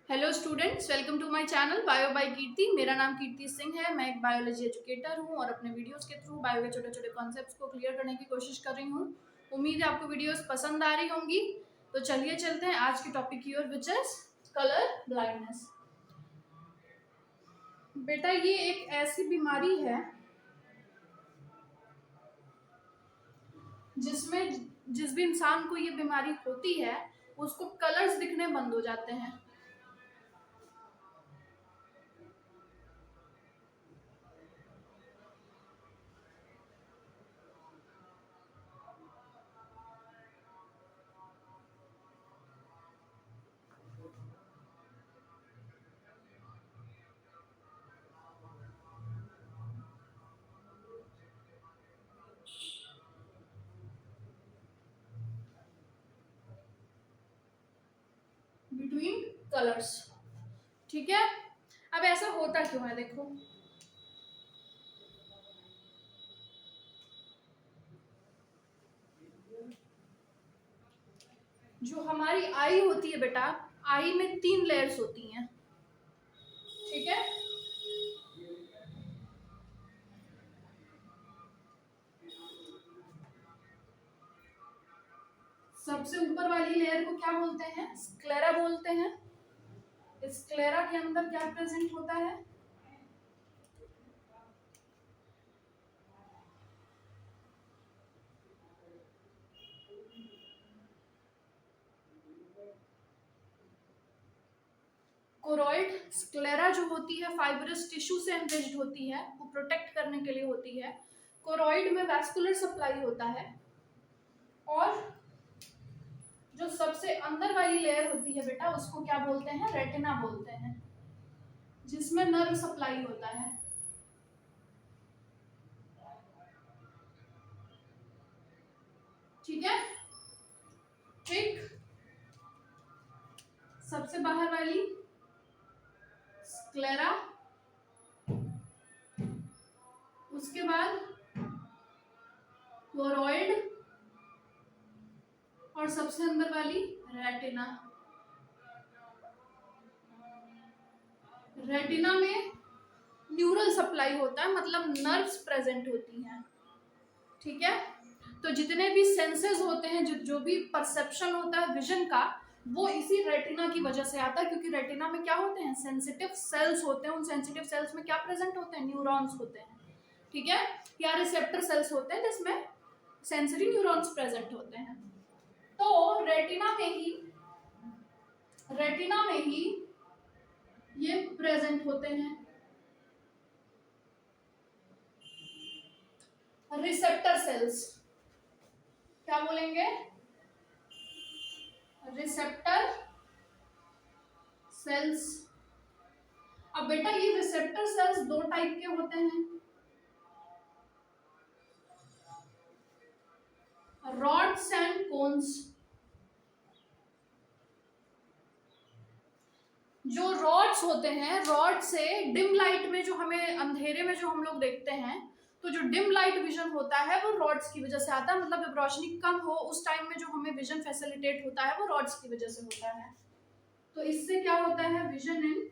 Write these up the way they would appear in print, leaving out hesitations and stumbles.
Hello students, welcome to my channel bio by Kirti. मेरा नाम कीर्ति सिंह है। मैं एक बायोलॉजी एजुकेटर हूं और अपने वीडियोस के थ्रू बायो के छोटे छोटे कॉन्सेप्ट्स को क्लियर करने की कोशिश कर रही हूं। उम्मीद है आपको वीडियोस पसंद आ रही होंगी। तो चलिए चलते हैं आज की टॉपिक की ओर, विच इज कलर ब्लाइंडनेस। बेटा, ये एक ऐसी बीमारी है जिसमें जिस भी इंसान को ये बीमारी होती है उसको कलर्स दिखने बंद हो जाते हैं। बिटवीन कलर्स, ठीक है। अब ऐसा होता क्यों है, देखो। जो हमारी आई होती है बेटा, आई में 3 लेयर्स होती हैं, ठीक है। सबसे ऊपर वाली लेयर को क्या बोलते हैं? स्क्लेरा बोलते हैं। स्क्लेरा के अंदर क्या प्रेजेंट होता है? कोरोइड। स्क्लेरा जो होती है फाइब्रस टिश्यू से एनरिच्ड होती है, वो प्रोटेक्ट करने के लिए होती है। कोरोइड में वैस्कुलर सप्लाई होता है और जो सबसे अंदर वाली लेयर होती है बेटा, उसको क्या बोलते हैं? रेटिना बोलते हैं, जिसमें नर्व सप्लाई होता है। ठीक है, ठीक। सबसे बाहर वाली स्क्लेरा, उसके बाद कोरोइड और सबसे अंदर वाली रेटिना। रेटिना में न्यूरल सप्लाई होता है, मतलब नर्व्स प्रेजेंट होती हैं, ठीक है। तो जितने भी सेंसेस होते हैं, जो भी परसेप्शन होता है विजन का, वो इसी रेटिना की वजह से आता है। क्योंकि रेटिना में क्या होते हैं? सेंसिटिव सेल्स होते हैं। उन सेंसिटिव सेल्स में क्या प्रेजेंट होते हैं? न्यूरॉन्स होते हैं, ठीक है। या रिसेप्टर सेल्स होते हैं जिसमें सेंसरी न्यूरॉन्स प्रेजेंट होते हैं। तो रेटिना में ही ये प्रेजेंट होते हैं रिसेप्टर सेल्स। क्या बोलेंगे? Receptor cells. अब बेटा, ये रिसेप्टर सेल्स 2 टाइप के होते हैं, रॉड्स एंड कोन्स। जो रॉड्स होते हैं, रॉड से डिम लाइट में, जो हमें अंधेरे में जो हम लोग देखते हैं, तो जो डिम लाइट विजन होता है वो रॉड्स की वजह से आता है। मतलब जब रोशनी कम हो उस टाइम में जो हमें विजन फैसिलिटेट होता है वो रॉड्स की वजह से होता है। तो इससे क्या होता है? Vision in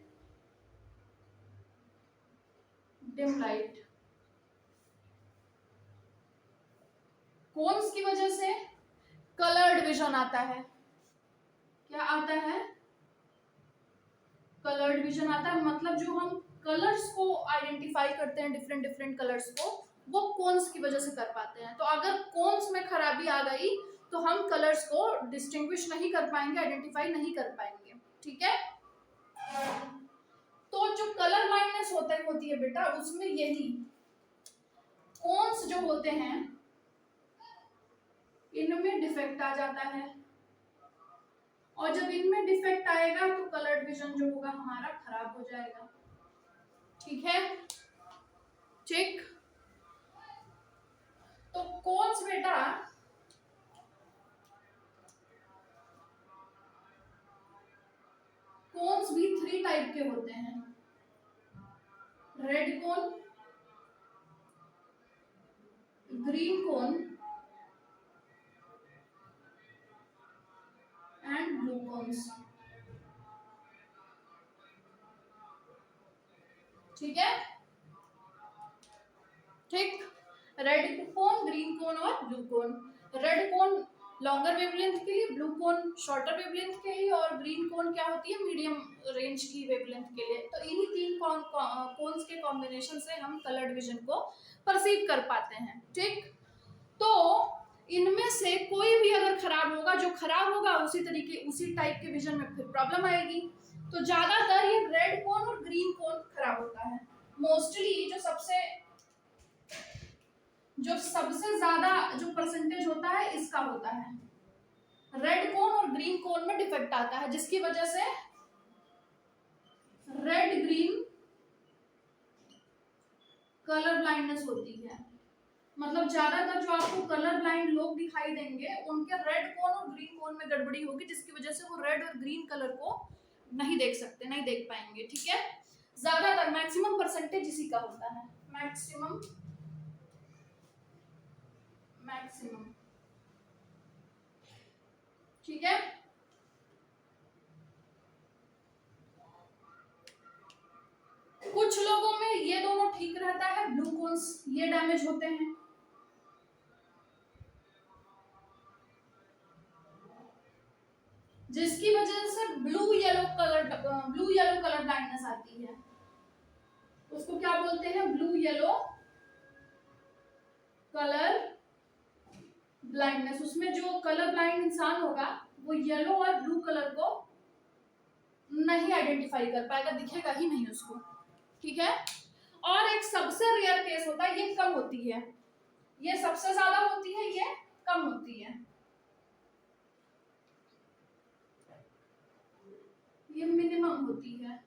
dim light. Cones की वजह से कलर्ड विजन आता है। क्या आता है? कलर्ड विजन आता है। मतलब जो हम कलर्स को आइडेंटिफाई करते हैं, डिफरेंट डिफरेंट कलर्स को, वो कोन्स की वजह से कर पाते हैं। तो अगर कोन्स में खराबी आ गई तो हम कलर्स को डिस्टिंग्विश नहीं कर पाएंगे, आइडेंटिफाई नहीं कर पाएंगे, ठीक है। तो जो कलर ब्लाइंडनेस होती है बेटा, उसमें यही कोन्स जो होते हैं इनमें डिफेक्ट आ जाता है। और जब इनमें डिफेक्ट आएगा तो कलर्ड विजन जो होगा हमारा खराब हो जाएगा, ठीक है, ठीक। तो कोन्स बेटा कोन्स भी 3 टाइप के होते हैं, red cone, green cone and blue cones. ठीक है, ठीक। रेड कोन, ग्रीन कोन और blue cone. Red cone longer wavelength के लिए, ब्लू कोन शॉर्टर वेवलेंथ के लिए, और ग्रीन कोन क्या होती है, मीडियम रेंज की वेवलेंथ के लिए। तो इन्हीं तीन कोन्स के कॉम्बिनेशन से हम कलर्ड विजन को परसीव कर पाते हैं, ठीक। तो इनमें से कोई भी अगर खराब होगा, जो खराब होगा उसी टाइप के विजन में फिर प्रॉब्लम आएगी। तो ज्यादातर ये रेड कोन और ग्रीन कोन खराब होता है। मोस्टली जो सबसे ज्यादा जो परसेंटेज होता है इसका होता है, रेड कोन और ग्रीन कोन में डिफेक्ट आता है, जिसकी वजह से रेड ग्रीन कलर ब्लाइंडनेस होती है। मतलब ज्यादातर जो आपको कलर ब्लाइंड लोग दिखाई देंगे उनके रेड कोन और ग्रीन कोन में गड़बड़ी होगी, जिसकी वजह से वो रेड और ग्रीन कलर को नहीं देख सकते, नहीं देख पाएंगे, ठीक है। ज्यादातर मैक्सिमम परसेंटेज इसी का होता है, मैक्सिमम ठीक है। कुछ लोगों में ये दोनों ठीक रहता है, ब्लू कोन्स ये डैमेज होते हैं, जिसकी वजह से ब्लू येलो कलर ब्लाइंडनेस आती है। उसको क्या बोलते हैं, ब्लू येलो कलर ब्लाइंडनेस। उसमें जो कलर ब्लाइंड इंसान होगा वो येलो और ब्लू कलर को नहीं आइडेंटिफाई कर पाएगा, दिखेगा ही नहीं उसको, ठीक है। और एक सबसे रेयर केस होता है, ये कम होती है, ये सबसे ज्यादा होती है, ये कम होती है, ये मिनिमम होती है,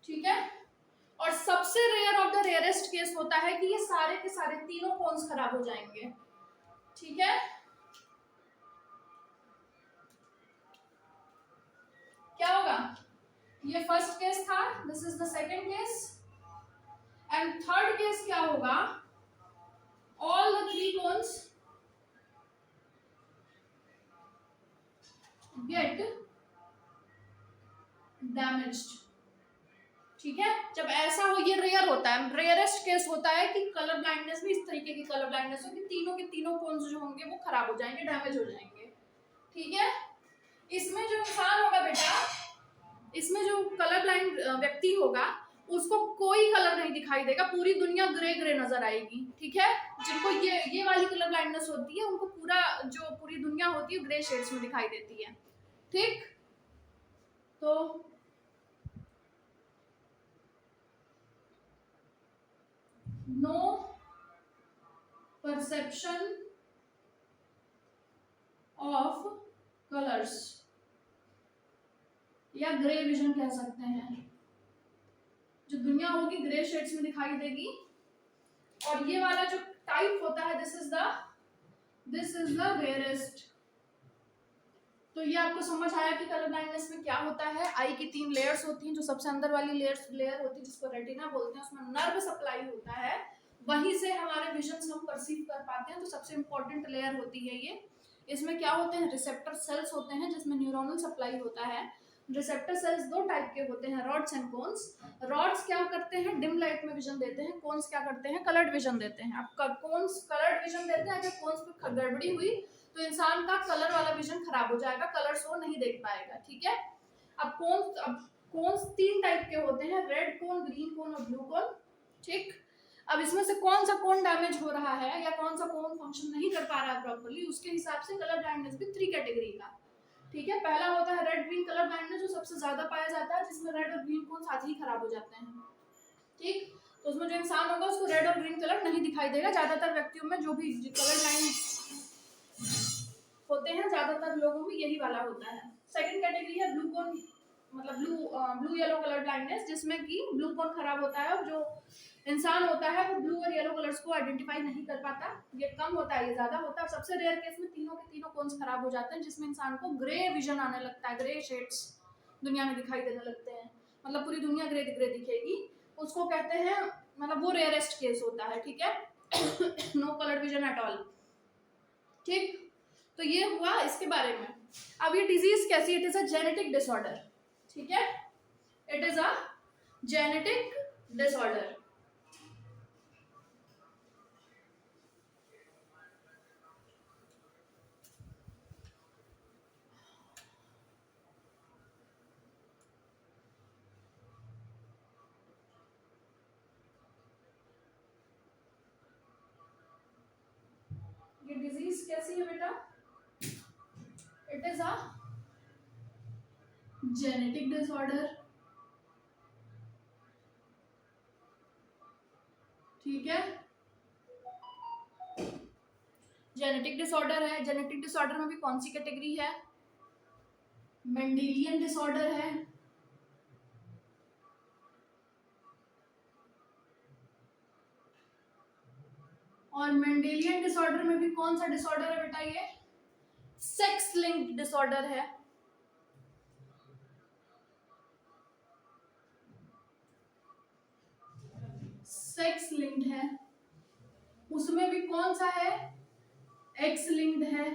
ठीक है। और सबसे rare of the rarest case होता है कि ये सारे के सारे तीनों कोन्स खराब हो जाएंगे, ठीक है। क्या होगा, ये फर्स्ट केस था, this is the second case, and third case क्या होगा, all the three cones get damaged, ठीक है। जब ऐसा हो, ये रेयर होता है, रेयरेस्ट केस होता है कि कलर ब्लाइंडनेस में इस तरीके की कलर ब्लाइंडनेस हो कि तीनों के तीनों कोन्स जो होंगे वो खराब हो जाएंगे, डैमेज हो जाएंगे, ठीक है। इसमें जो इंसान होगा बेटा, इसमें जो कलर ब्लाइंड व्यक्ति होगा उसको कोई कलर नहीं दिखाई देगा, पूरी दुनिया ग्रे ग्रे नजर आएगी, ठीक है। जिनको ये वाली कलर ब्लाइंडनेस होती है उनको पूरी दुनिया होती है ग्रे शेड्स में दिखाई देती है, ठीक। तो नो परसेप्शन ऑफ कलर्स या ग्रे विजन कह सकते हैं, जो दुनिया होगी ग्रे शेड्स में दिखाई देगी। और ये वाला जो टाइप होता है, दिस इज द रेयरेस्ट। तो ये आपको समझ आया कि कलर ब्लाइंडनेस में क्या होता है। आई की 3 लेयर्स होती हैं, जो सबसे अंदर वाली लेयर होती है जिसको रेटिना बोलते हैं, उसमें नर्व सप्लाई होता है, वहीं से हमारे विजन हम परसीव कर पाते हैं। तो सबसे इंपॉर्टेंट लेयर होती है ये। इसमें क्या होते हैं, रिसेप्टर सेल्स होते हैं जिसमें न्यूरोनल सप्लाई होता है। रिसेप्टर सेल्स 2 टाइप के होते हैं, रॉड्स एंड कोन्स। रॉड्स क्या करते हैं, डिम लाइट में विजन देते हैं, कोन्स क्या करते हैं, कलर्ड विजन देते हैं। अब कोन्स कलर्ड विजन देते हैं, अगर कोन्स पे गड़बड़ी हुई तो इंसान का कलर वाला विजन खराब हो जाएगा, कलर्स वो नहीं देख पाएगा, ठीक है। अब कोन्स 3 टाइप के होते हैं, रेड कोन, ग्रीन कोन और ब्लू कोन, ठीक। अब इसमें से कौन सा कोन डैमेज हो रहा है या कौन सा कोन फंक्शन नहीं कर पा रहा है प्रॉपर्ली, उसके हिसाब से कलर ब्लाइंडनेस भी 3 कैटेगरी का, ठीक है। पहला होता है रेड ग्रीन कलर ब्लाइंडनेस, जो सबसे ज्यादा पाया जाता है, जिसमें रेड और ग्रीन कोन साथ ही खराब हो जाते हैं, ठीक। तो उसमें जो इंसान होगा उसको रेड और ग्रीन कलर नहीं दिखाई देगा। ज्यादातर व्यक्तियों में जो भी कलर ब्लाइंड होते हैं, ज्यादातर लोगों में यही वाला होता है। सेकंड कैटेगरी है ब्लू कोन, मतलब ब्लू येलो कलर ब्लाइंडनेस, जिसमें कि ब्लू कोन खराब होता है और जो इंसान होता है वो ब्लू और येलो कलर्स को आइडेंटिफाई नहीं कर पाता। ये कम होता है, ये ज्यादा होता है। सबसे रेयर केस में तीनों के तीनों कोन्स खराब हो जाते हैं, जिसमें इंसान को ग्रे विजन आने लगता है, ग्रे शेड्स दुनिया में दिखाई देने लगते हैं, मतलब पूरी दुनिया ग्रे ग्रे दिखेगी। उसको कहते हैं, मतलब वो रेयरेस्ट केस होता है, ठीक है। No colour vision at all, ठीक। तो ये हुआ इसके बारे में। अब ये डिजीज कैसी, it is a genetic disorder, ठीक है। It is a genetic disorder. ये डिजीज कैसी है बेटा? It is a genetic disorder. ठीक है, जेनेटिक डिसऑर्डर है। जेनेटिक डिसऑर्डर में भी कौन सी कैटेगरी है? मेंडेलियन डिसऑर्डर है। और मेंडेलियन डिसऑर्डर में भी कौन सा डिसऑर्डर है बेटा? ये सेक्स लिंक्ड डिसऑर्डर है। सेक्स लिंक्ड है। उसमें भी कौन सा है? एक्स लिंक्ड है।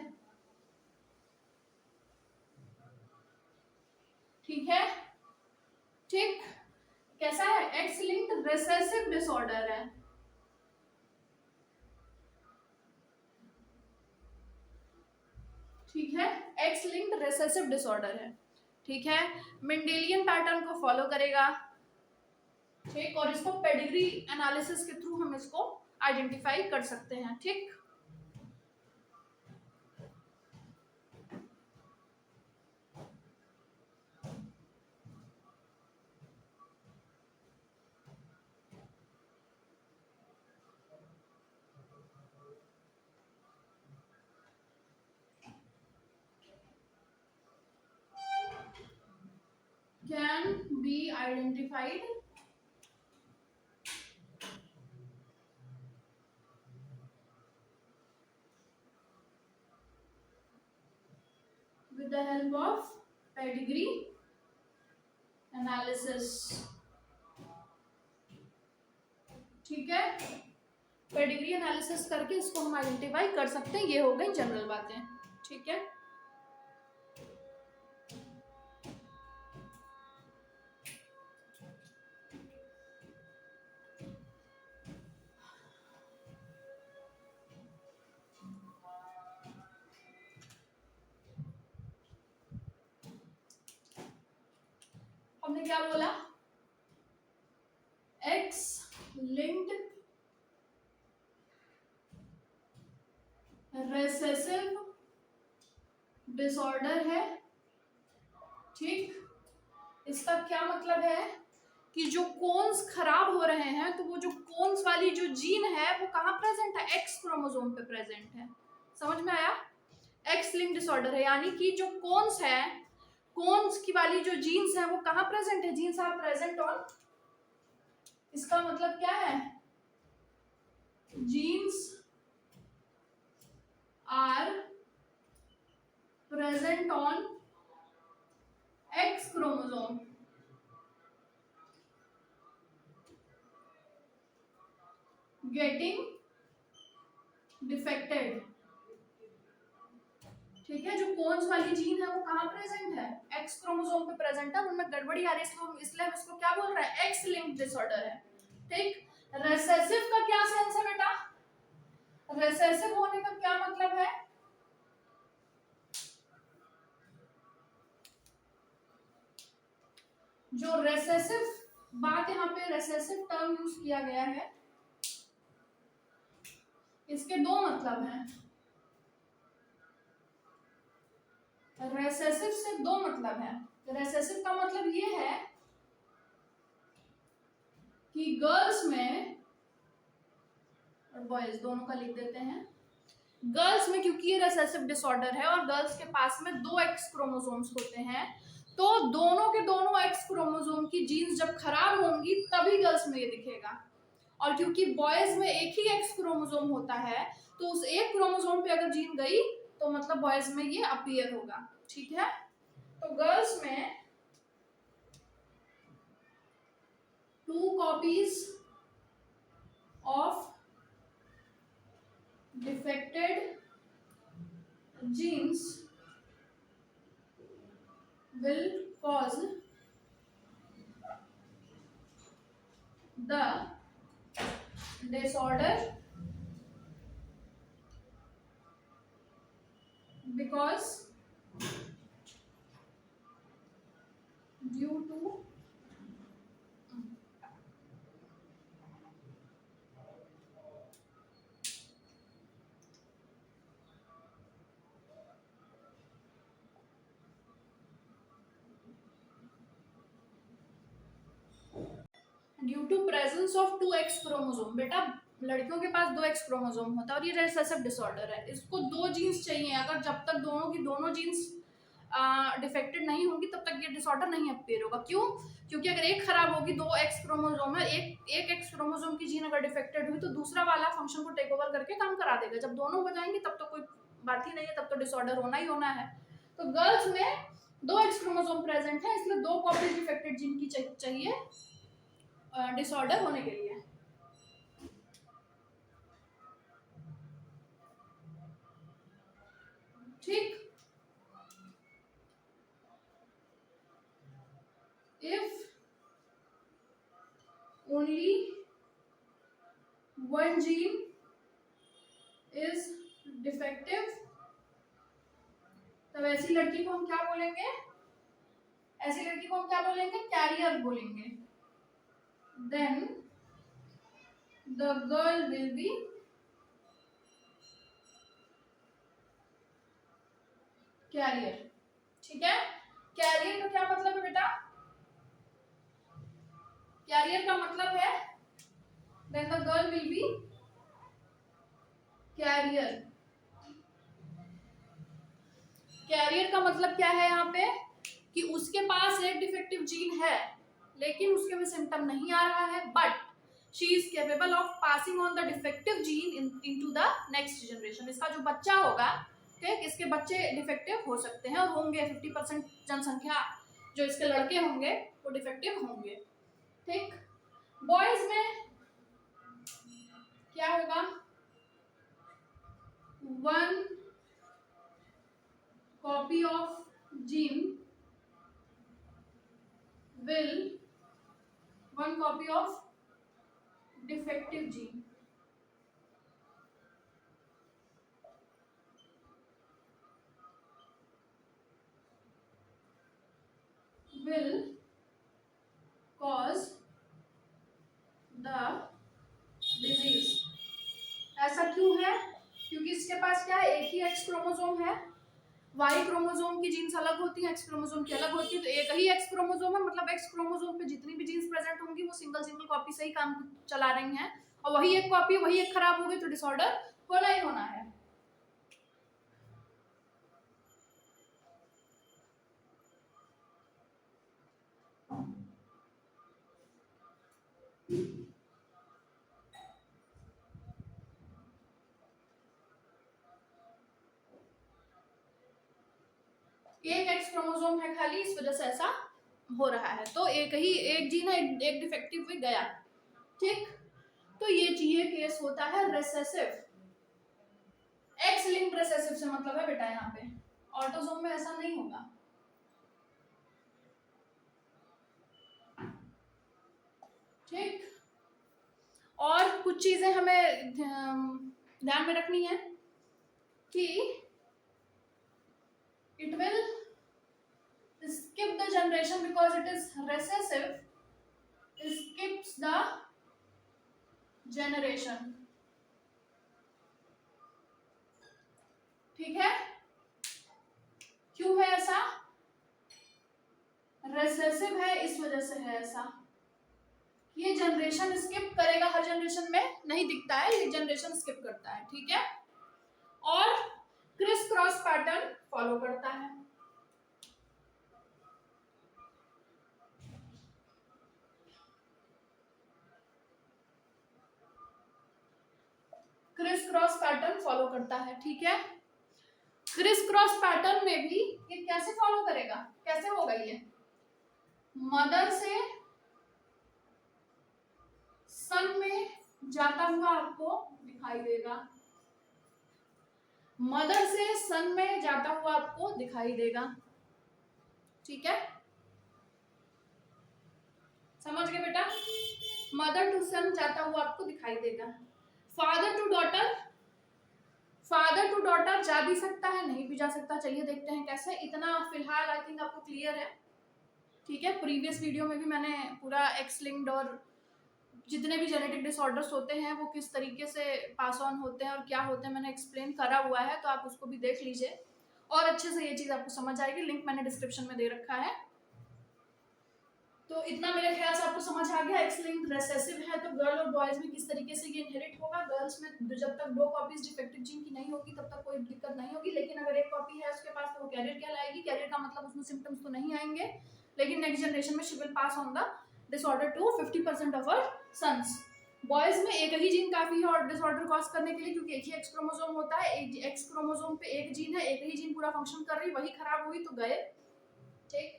ठीक है, ठीक। कैसा है? एक्स लिंक्ड रिसेसिव डिसऑर्डर है। ठीक है, एक्स लिंक्ड रिसेसिव डिसऑर्डर है। ठीक है, मेंडेलियन पैटर्न को फॉलो करेगा। ठीक, और इसको पेडिग्री एनालिसिस के थ्रू हम इसको आइडेंटिफाई कर सकते हैं। ठीक, can be identified with the help of pedigree analysis। ठीक है, पेडिग्री एनालिसिस करके इसको हम आइडेंटिफाई कर सकते हैं। ये हो गई जनरल बातें। ठीक है, हमने क्या बोला? एक्स लिंक्ड रिसेसिव डिसऑर्डर है। ठीक, इसका क्या मतलब है कि जो कोन्स खराब हो रहे हैं तो वो जो कोन्स वाली जो जीन है वो कहाँ प्रेजेंट है? एक्स क्रोमोसोम पे प्रेजेंट है। समझ में आया? एक्स लिंक्ड डिसऑर्डर है, यानी कि जो कोन्स है, कोन्स की वाली जो जीन्स है वो कहाँ प्रेजेंट है? जीन्स आर प्रेजेंट ऑन, इसका मतलब क्या है? Genes are present on X chromosome. Getting defected. ठीक है, जो कोन्स वाली जीन है वो कहाँ प्रेजेंट है? एक्स क्रोमोसोम पे प्रेजेंट है। उनमें गड़बड़ी आ रही है, इसलिए हम इसको क्या बोल रहे हैं? एक्स लिंक्ड डिसऑर्डर है। ठीक, रिसेसिव का क्या सेंस है बेटा? रिसेसिव होने का क्या मतलब है? जो रिसेसिव बात यहाँ पे रिसेसिव टर्म यूज किया गया है, इसके दो मतलब हैं। रिसेसिव से दो मतलब है। रिसेसिव का मतलब ये है कि गर्ल्स में और बॉयज दोनों का लिख देते हैं। गर्ल्स में क्योंकि ये रिसेसिव डिसऑर्डर है और गर्ल्स के पास में दो एक्स क्रोमोसोम्स होते हैं, तो दोनों के दोनों एक्स क्रोमोसोम की जीन्स जब खराब होंगी तभी गर्ल्स में ये दिखेगा। और क्योंकि बॉयज में एक ही एक्स क्रोमोसोम होता है तो उस एक क्रोमोसोम पे अगर जीन गई तो मतलब बॉयज में ये अपीयर होगा। ठीक है, तो गर्ल्स में 2 copies of defected genes will cause the disorder because due to presence of 2x chromosome. बेटा लड़कियों के पास 2x क्रोमोसोम होता है और ये रिसेसिव डिसऑर्डर है, इसको 2 जीन्स चाहिए। अगर जब तक दोनों की दोनों जीन्स डिफेक्टेड नहीं होंगी तब तक ये डिसऑर्डर नहीं अपीयर होगा। क्यों? क्योंकि अगर एक खराब होगी, 2 एक्स क्रोमोसोम है, एक एक्स क्रोमोसोम की जीन अगर डिफेक्टेड हुई तो दूसरा वाला फंक्शन को टेक ओवर करके काम करा देगा। जब दोनों हो जाएंगे तब तो कोई बात ही नहीं है, तब तो डिसऑर्डर होना ही होना है। तो गर्ल्स में 2 एक्स क्रोमोसोम प्रेजेंट है, इसलिए 2 कॉपीज डिफेक्टेड जीन की चाहिए डिसऑर्डर होने के लिए। ठीक, if only one gene is defective, तब ऐसी लड़की को हम क्या बोलेंगे? ऐसी लड़की को हम क्या बोलेंगे? कैरियर बोलेंगे। Then the girl will be carrier. ठीक है, कैरियर का क्या मतलब है बेटा? कैरियर का मतलब है then the girl will be carrier. Carrier का मतलब क्या है यहाँ पे? कि उसके पास एक डिफेक्टिव जीन है लेकिन उसके में सिम्टम नहीं आ रहा है, but she is capable of passing on the defective gene into the next generation. इसका जो बच्चा होगा, ठीक, इसके बच्चे डिफेक्टिव हो सकते हैं और होंगे। 50% जनसंख्या जो इसके लड़के होंगे वो डिफेक्टिव होंगे। ठीक, बॉयज में क्या होगा? 1 copy of gene will, 1 copy of defective gene will cause the disease। ऐसा क्यों है? क्योंकि इसके पास क्या है? एक ही एक्स क्रोमोसोम है। वाई क्रोमोसोम की जीन्स अलग होती है, एक्स क्रोमोसोम की अलग होती है। तो एक ही एक्स क्रोमोसोम है, मतलब एक्स क्रोमोसोम पे जितनी भी जीन्स प्रेजेंट होंगी वो सिंगल कॉपी से ही काम चला रही हैं, और वही एक कॉपी, वही एक खराब हो गई तो डिसऑर्डर होना ही होना है। एक एक्स क्रोमोसोम है खाली, इस वजह से ऐसा हो रहा है। तो एक जीन है, एक डिफेक्टिव भी गया। ठीक, तो ये केस होता है रिसेसिव। एक्स लिंक्ड रिसेसिव से मतलब है बेटा यहाँ पे, ऑटोसोम में ऐसा नहीं होगा। ठीक, और कुछ चीजें हमें ध्यान में रखनी है कि it will skip the generation because it is recessive, skips the generation। ठीक है, क्यों है ऐसा? रेसेसिव है इस वजह से है ऐसा। ये जनरेशन स्किप करेगा, हर जनरेशन में नहीं दिखता है, ये जनरेशन स्किप करता है। ठीक है, और क्रिस क्रॉस पैटर्न फॉलो करता है। क्रिस क्रॉस पैटर्न फॉलो करता है। ठीक है, क्रिस क्रॉस पैटर्न में भी ये कैसे फॉलो करेगा? कैसे होगा ये? मदर से सन में जाता हुआ आपको दिखाई देगा। मदर से सन में जाता हुआ आपको दिखाई देगा। ठीक है, समझ गए बेटा? मदर टू सन जाता हुआ आपको दिखाई देगा। Father to daughter, father to daughter जा भी सकता है, नहीं भी जा सकता। चलिए देखते हैं कैसे। इतना फिलहाल आई थिंक आपको क्लियर है, ठीक है। प्रीवियस वीडियो में भी मैंने पूरा एक्स लिंक्ड और जितने भी जेनेटिक डिसऑर्डर्स होते हैं वो किस तरीके से पास ऑन होते हैं और क्या होते हैं मैंने एक्सप्लेन करा हुआ है, तो आप उसको भी देख लीजिए और अच्छे से ये चीज़ आपको समझ आएगी। लिंक मैंने डिस्क्रिप्शन में दे रखा है। तो इतना मेरे ख्याल से आपको समझ आ गया। एक्स लिंक्ड रिसेसिव है तो गर्ल और बॉयज में किस तरीके से ये इनहेरिट होगा। गर्ल्स में जब तक 2 कॉपीज डिफेक्टिव जीन की नहीं होगी तब तक कोई दिक्कत नहीं होगी, लेकिन अगर 1 कॉपी है उसके पास तो वो कैरियर क्या लाएगी। कैरियर का मतलब उसमें सिम्टम्स तो नहीं आएंगे, लेकिन नेक्स्ट जनरेशन में she will pass on the disorder to 50% of her sons. Boys में एक ही जीन काफी है और डिसऑर्डर कॉज करने के लिए, क्योंकि एक ही एक्स क्रोमोसोम होता है। एक एक्स क्रोमोसोम पे एक जीन है, एक ही जीन पूरा फंक्शन कर रही, वही खराब हुई तो गए, ठीक।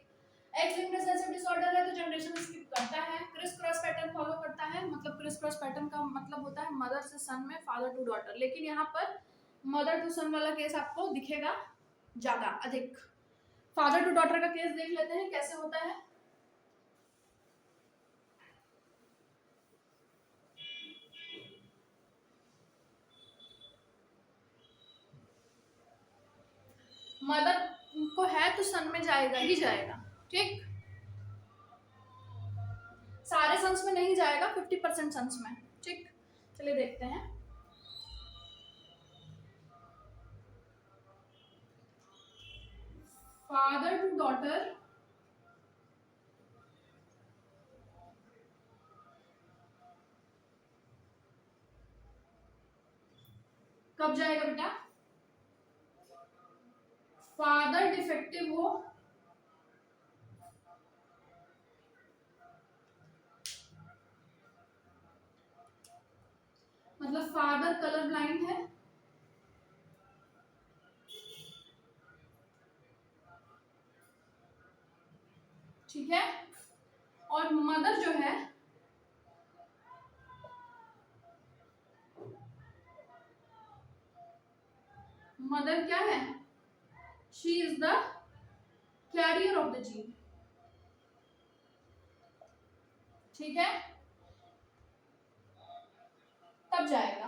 एक्स लिंक्ड रिसेसिव डिसऑर्डर है तो जनरेशन स्किप करता है। क्रिस क्रॉस पैटर्न फॉलो करता है, मतलब क्रिस क्रॉस पैटर्न का मतलब होता है मदर से सन में, फादर टू डॉटर। लेकिन यहाँ पर मदर टू सन वाला केस आपको दिखेगा ज्यादा अधिक। फादर टू डॉटर का केस देख लेते हैं कैसे होता है। मदर को है तो सन में जाएगा ही जाएगा, ठीक। सारे सन्स में नहीं जाएगा, 50% सन्स में, ठीक। चलिए देखते हैं। फादर टू डॉटर कब जाएगा बेटा? फादर डिफेक्टिव हो मतलब फादर कलर ब्लाइंड है, ठीक है। और मदर जो है मदर क्या है? She is the carrier of the gene, ठीक है। तब जाएगा।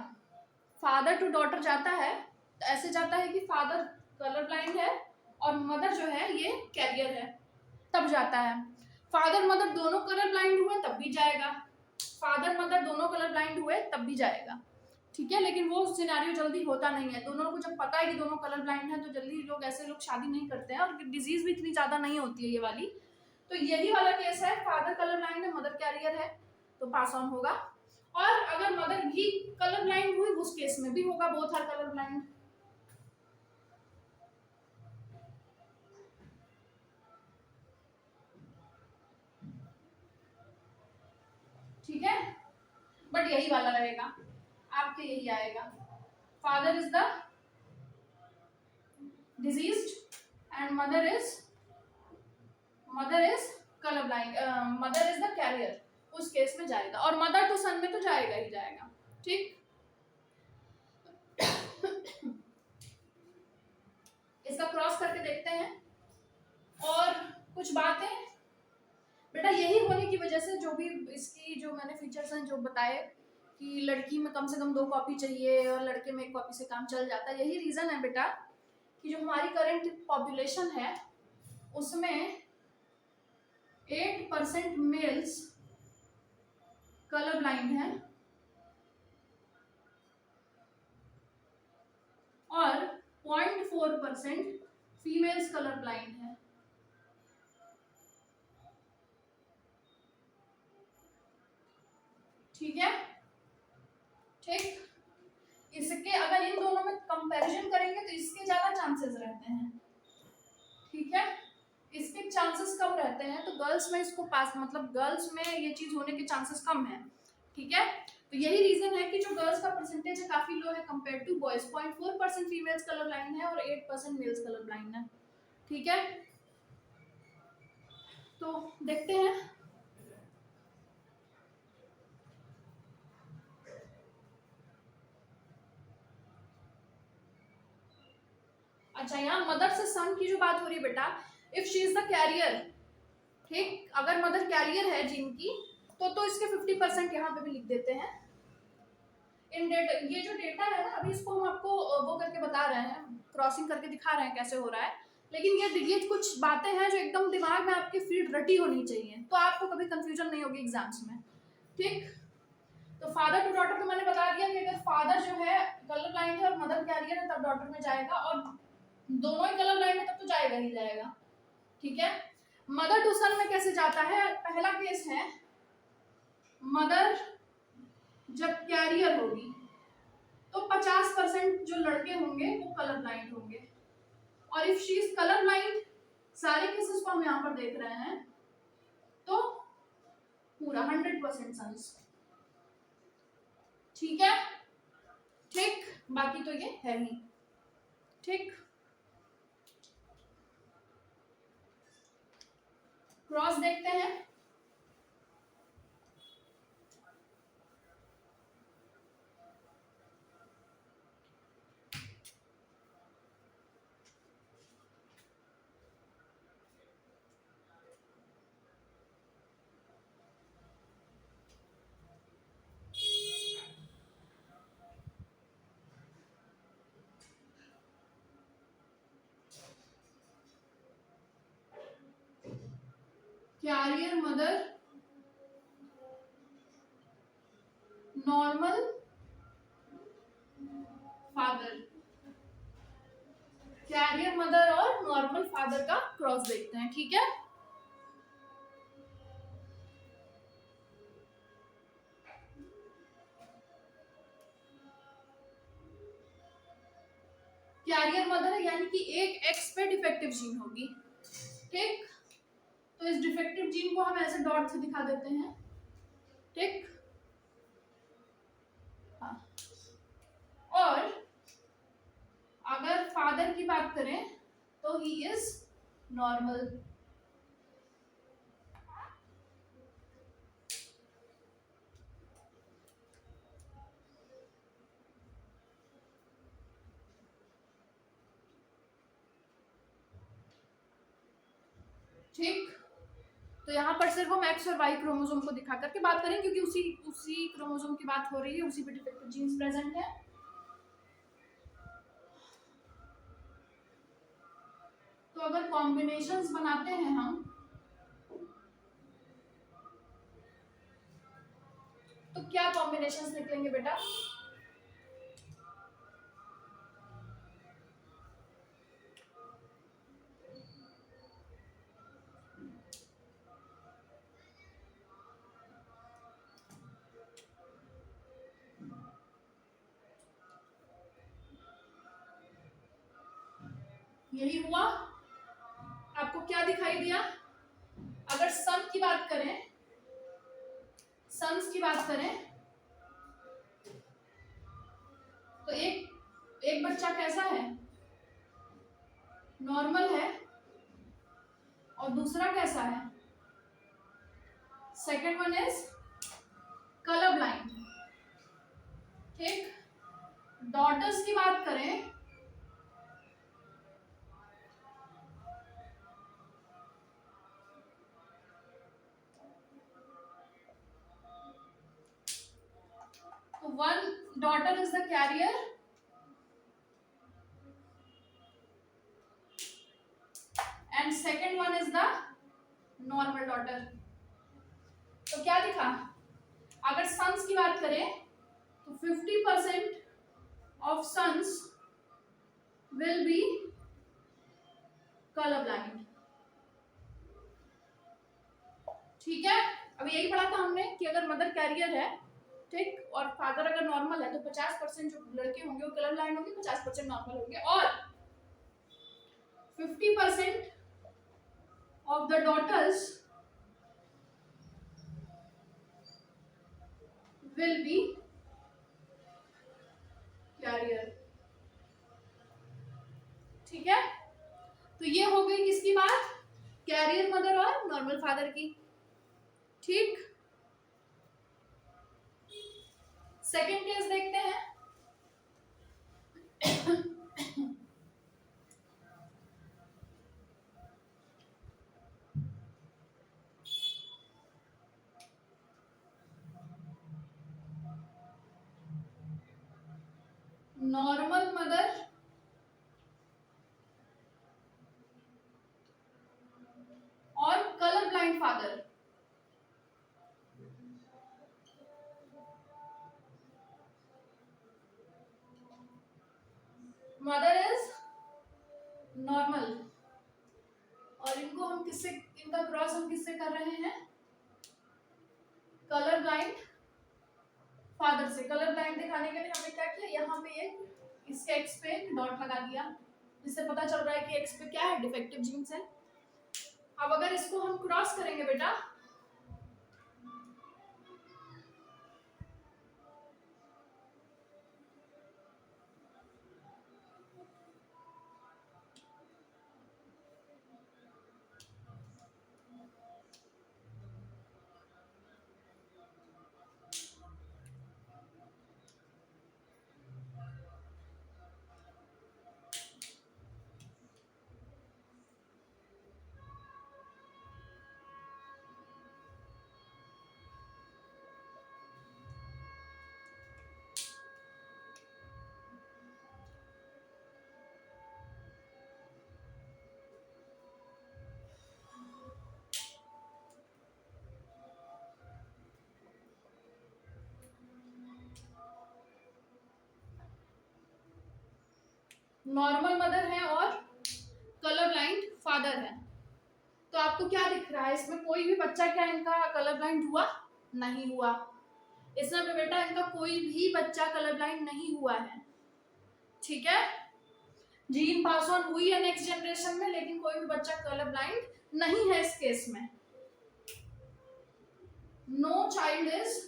फादर टू डॉटर जाता है तो ऐसे जाता है कि फादर कलर ब्लाइंड है और मदर जो है ये कैरियर है, तब जाता है। फादर मदर दोनों कलर ब्लाइंड हुए तब भी जाएगा, फादर मदर दोनों कलर ब्लाइंड हुए तब भी जाएगा, ठीक है। लेकिन वो सिनेरियो जल्दी होता नहीं है। दोनों को जब पता है कि दोनों कलर ब्लाइंड है तो जल्दी लोग ऐसे लोग शादी नहीं करते हैं और डिजीज भी इतनी ज्यादा नहीं होती है ये वाली। तो यही वाला केस है, फादर कलर ब्लाइंड है मदर कैरियर है तो पास ऑन होगा। और अगर मदर भी कलर ब्लाइंड हुई उस केस में भी होगा, बोथ आर कलर ब्लाइंड, ठीक है। बट यही वाला रहेगा आपके, यही आएगा। Father is the diseased and mother is colour blind, mother is the carrier, उस केस में जाएगा। और मदर टू सन में तो जाएगा ही जाएगा, ठीक। इसका क्रॉस करके देखते हैं। और कुछ बातें बेटा यही होने की वजह से, जो भी इसकी जो मैंने फीचर्स हैं जो बताए कि लड़की में कम से कम 2 कॉपी चाहिए और लड़के में 1 कॉपी से काम चल जाता है, यही रीजन है बेटा कि जो हमारी करंट पॉपुलेशन है उसमें 8% मेल्स कलर ब्लाइंड है और 0.4% फीमेल्स कलर ब्लाइंड है, ठीक है, ठीक। इसके अगर इन दोनों में कंपैरिजन करेंगे तो इसके ज्यादा चांसेस रहते हैं, ठीक है। इसके चांसेस कम रहते हैं तो गर्ल्स में इसको पास मतलब गर्ल्स में ये चीज होने के चांसेस कम है, ठीक है। तो यही रीजन है कि जो गर्ल्स का परसेंटेज है काफी लो है compare to boys. 0.4% females colour blind है और 8% मेल्स कलर ब्लाइंड है, ठीक है। तो देखते हैं। अच्छा यहाँ मदर से सन की जो बात हो रही है बेटा, if she is the carrier, ठीक। अगर मदर कैरियर है जीन की तो इसके 50% यहाँ पे भी लिख देते हैं। इन डेटा, ये जो डेटा है ना, अभी इसको हम आपको वो करके बता रहे हैं, क्रॉसिंग करके दिखा रहे हैं कैसे हो रहा है, लेकिन ये कुछ बातें हैं जो एकदम दिमाग में आपकी फीड रटी होनी चाहिए, तो आपको कभी कंफ्यूजन नहीं होगी एग्जाम्स में। ठीक, तो फादर टू डॉटर तो मैंने बता दिया कि अगर फादर जो है कलर ब्लाइंड है और मदर कैरियर है तब डॉटर में जाएगा, और दोनों ही कलर ब्लाइंड है तब तो जाएगा ही जाएगा। ठीक है, मदर टू सन में कैसे जाता है? पहला केस है मदर जब कैरियर होगी तो 50% जो लड़के होंगे वो कलर ब्लाइंड होंगे, और if she is colour blind, सारे केसेस को हम यहाँ पर देख रहे हैं, तो पूरा 100% सन्स। ठीक है, ठीक, बाकी तो ये है ही। ठीक, क्रॉस देखते हैं। Carrier mother, normal father, carrier mother और नॉर्मल फादर का क्रॉस देखते हैं। ठीक है, कैरियर मदर है यानी कि एक एक्स पे डिफेक्टिव जीन होगी। ठीक, तो इस डिफेक्टिव जीन को हम ऐसे डॉट से दिखा देते हैं। ठीक, हाँ, और अगर फादर की बात करें तो ही इज नॉर्मल। ठीक, तो यहाँ पर सिर्फ हम एक्स और वाई क्रोमोसोम को दिखा करके बात करें, क्योंकि उसी क्रोमोसोम की बात हो रही है, उसी पे डिफेक्टिव जीन्स प्रेजेंट है। तो अगर कॉम्बिनेशंस बनाते हैं हम, तो क्या कॉम्बिनेशंस निकलेंगे बेटा? यही हुआ। आपको क्या दिखाई दिया? अगर सन की बात करें, सन्स की बात करें, तो एक बच्चा कैसा है? नॉर्मल है, और दूसरा कैसा है? Second one is colour blind. ठीक, डॉटर्स की बात करें तो one daughter is the carrier and second one is the normal daughter। तो क्या दिखा? अगर सन्स की बात करें तो 50% of sons will be color blind। ठीक है, अब यही पढ़ा था हमने कि अगर मदर कैरियर है, ठीक, और फादर अगर नॉर्मल है, तो 50% जो लड़के होंगे वो कलर ब्लाइंड होंगे, 50% नॉर्मल होंगे, और 50% of the daughters will be carrier। ठीक है, तो ये हो गई किसकी बात? कैरियर मदर और नॉर्मल फादर की। ठीक, सेकेंड केस देखते हैं। नॉर्मल मदर और colour blind father. Mother is normal और इनको हम किससे, इनका क्रॉस हम किससे कर रहे हैं, कलर ब्लाइंड फादर से। कलर ब्लाइंड दिखाने के लिए हमने क्या किया, यहाँ पे एक इसके एक्स पे डॉट लगा दिया, जिससे पता चल रहा है कि एक्स पे क्या है, डिफेक्टिव जीन्स है। अब अगर इसको हम क्रॉस करेंगे बेटा, नॉर्मल मदर है और कलर ब्लाइंड फादर है। तो आपको क्या दिख रहा है, इसमें कोई भी बच्चा क्या इनका कलर ब्लाइंड हुआ, नहीं हुआ। इसमें बेटा इनका कोई भी बच्चा कलर ब्लाइंड नहीं हुआ है, ठीक है। जीन पास ऑन हुई है नेक्स्ट जनरेशन में, लेकिन कोई भी बच्चा कलर ब्लाइंड नहीं है इस केस में। No child is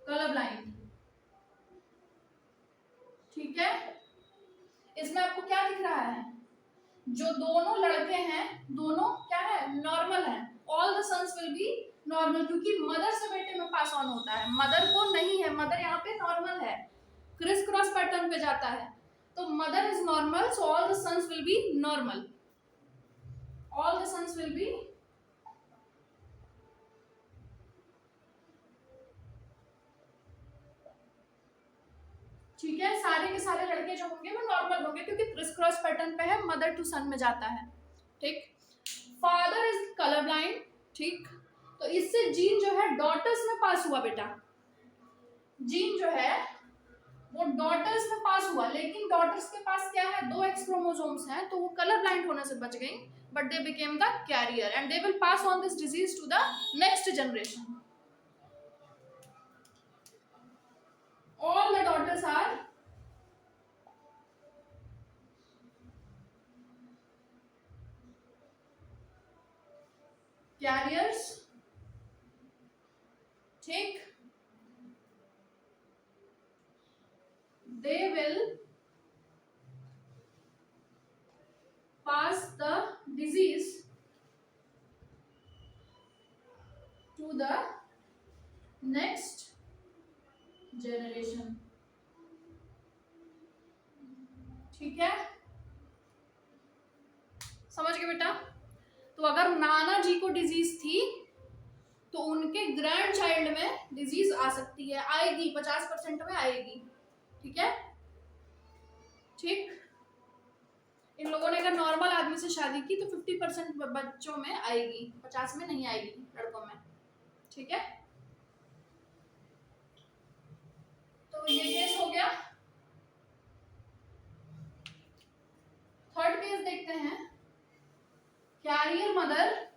colour blind, ठीक है। इसमें आपको क्या दिख रहा है, जो दोनों लड़के हैं दोनों क्या है, नॉर्मल है। All the sons will be normal, क्योंकि मदर से बेटे में पास ऑन होता है, मदर को नहीं है, मदर यहाँ पे नॉर्मल है, क्रिस क्रॉस पैटर्न पे जाता है। तो mother is normal, so all the sons will be normal, all the sons will be ठीक है। सारे के सारे लड़के जो होंगे वो नॉर्मल होंगे, क्योंकि क्रिस क्रॉस पैटर्न पे है, मदर टू सन में जाता है, ठीक। फादर इज कलर ब्लाइंड, ठीक। तो इससे जीन जो है डॉटर्स में पास हुआ बेटा, जीन जो है वो डॉटर्स में पास हुआ, लेकिन डॉटर्स के पास क्या है, 2 एक्स क्रोमोसोम्स हैं, तो वो कलर ब्लाइंड होने से बच गई, but they became the carrier and they will pass on this disease to the next generation. All the daughters are carriers, ठीक। They will pass the disease to the next generation, ठीक है। समझ गए बेटा। तो अगर नाना जी को डिजीज थी तो उनके ग्रैंड चाइल्ड में डिजीज आ सकती है, आएगी, 50% में आएगी, ठीक है, ठीक। इन लोगों ने अगर नॉर्मल आदमी से शादी की तो 50% बच्चों में आएगी, 50 में नहीं आएगी लड़कों में, ठीक है। तो ये केस हो गया। थर्ड केस देखते हैं, कैरियर मदर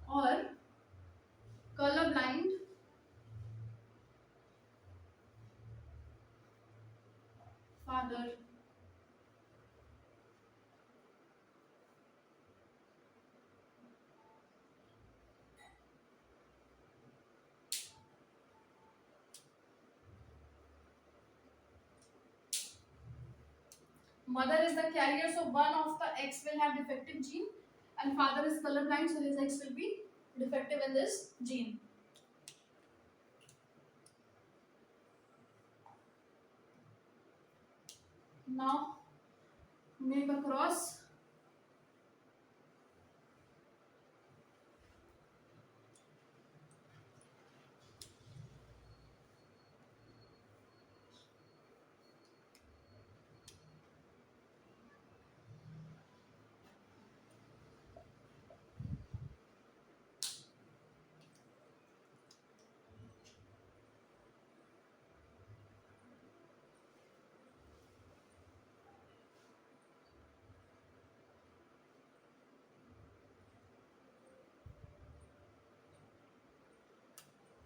और colour blind father. Mother is the carrier, so one of the X will have defective gene, and father is colorblind, so his X will be defective in this gene. Now move across.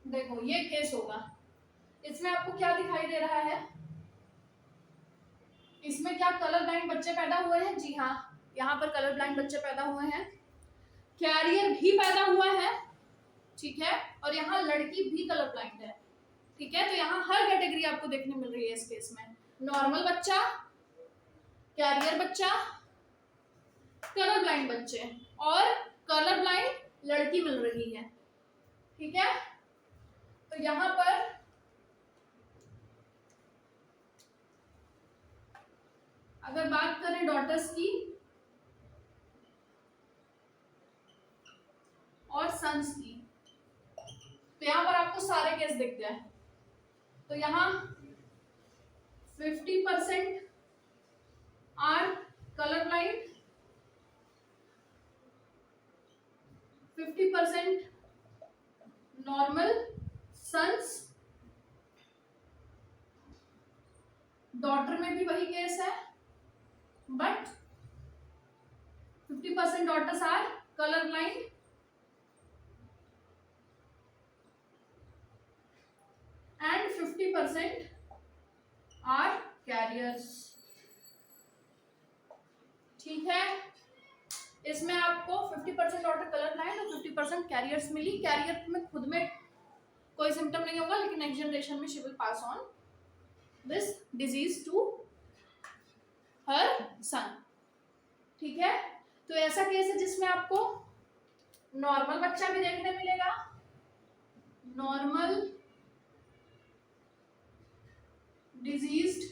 देखो ये case होगा, इसमें आपको क्या दिखाई दे रहा है, इसमें क्या कलर ब्लाइंड बच्चे पैदा हुए हैं? जी हाँ, यहाँ पर कलर ब्लाइंड बच्चे पैदा हुए हैं, कैरियर भी पैदा हुआ है, ठीक है, और यहाँ लड़की भी कलर ब्लाइंड है, ठीक है। तो यहाँ हर कैटेगरी आपको देखने मिल रही है इस केस में, नॉर्मल बच्चा, कैरियर बच्चा, कलर ब्लाइंड बच्चे और कलर ब्लाइंड लड़की मिल रही है, ठीक है। तो यहाँ पर अगर बात करें डॉटर्स की और सन्स की, तो यहाँ पर आपको सारे केस दिखते हैं। तो यहाँ 50% are colour blind, 50% normal sons, daughter में भी वही केस है, but 50% daughters are color blind and 50% are carriers, ठीक है। इसमें आपको 50% डॉटर कलर ब्लाइंड और 50% कैरियर्स मिली। कैरियर में खुद में कोई सिम्टम नहीं होगा, लेकिन नेक्स्ट जनरेशन में she will pass on this disease to her son, ठीक है। तो ऐसा केस है जिसमें आपको नॉर्मल बच्चा भी देखने मिलेगा, नॉर्मल, डिजीज्ड,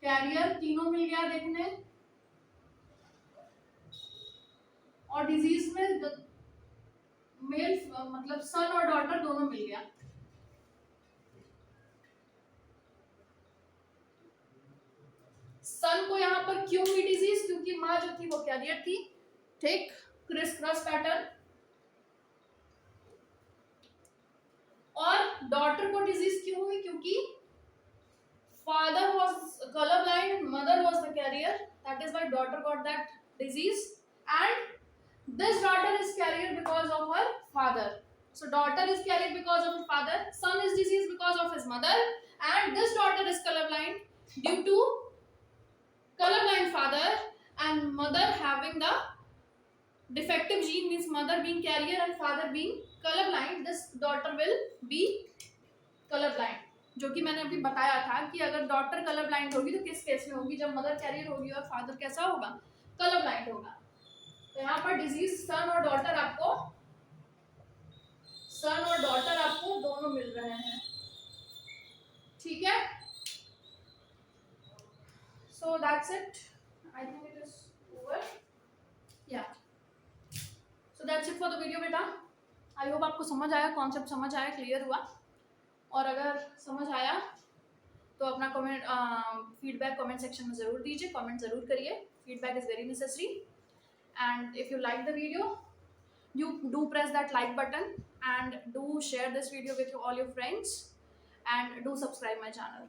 कैरियर तीनों मिल गया देखने, और डिजीज में मेल मतलब सन और डॉटर दोनों मिल गया। सन को यहाँ पर क्यों हुई डिजीज? क्योंकि माँ जो थी वो कैरियर थी, ठीक, क्रिस क्रॉस पैटर्न। और डॉटर को डिजीज क्यों हुई? क्योंकि father was colorblind, mother was the carrier, that is why daughter got that disease, and this daughter is carrier because of her father. So daughter is carrier because of her father, son is diseased because of his mother, and this daughter is colorblind due to colorblind father and mother having the defective gene, means mother being carrier and father being colorblind. This daughter will be colorblind, जो कि मैंने अभी बताया था कि अगर daughter colour blind होगी तो किस केस में होगी? जब मदर कैरियर होगी और फादर कैसा होगा? कलर ब्लाइंड होगा। तो यहाँ पर डिजीज सन और डॉटर आपको दोनों मिल रहे हैं, ठीक है। So that's it, I think it is over, yeah so that's it for the video बेटा। आई होप आपको समझ आया, कॉन्सेप्ट समझ आया, क्लियर हुआ। और अगर समझ आया तो अपना कमेंट फीडबैक कमेंट सेक्शन में ज़रूर दीजिए, कमेंट ज़रूर करिए, feedback is very necessary. And if you like the video, you do press that like button and do share this video with all your friends and do subscribe my channel.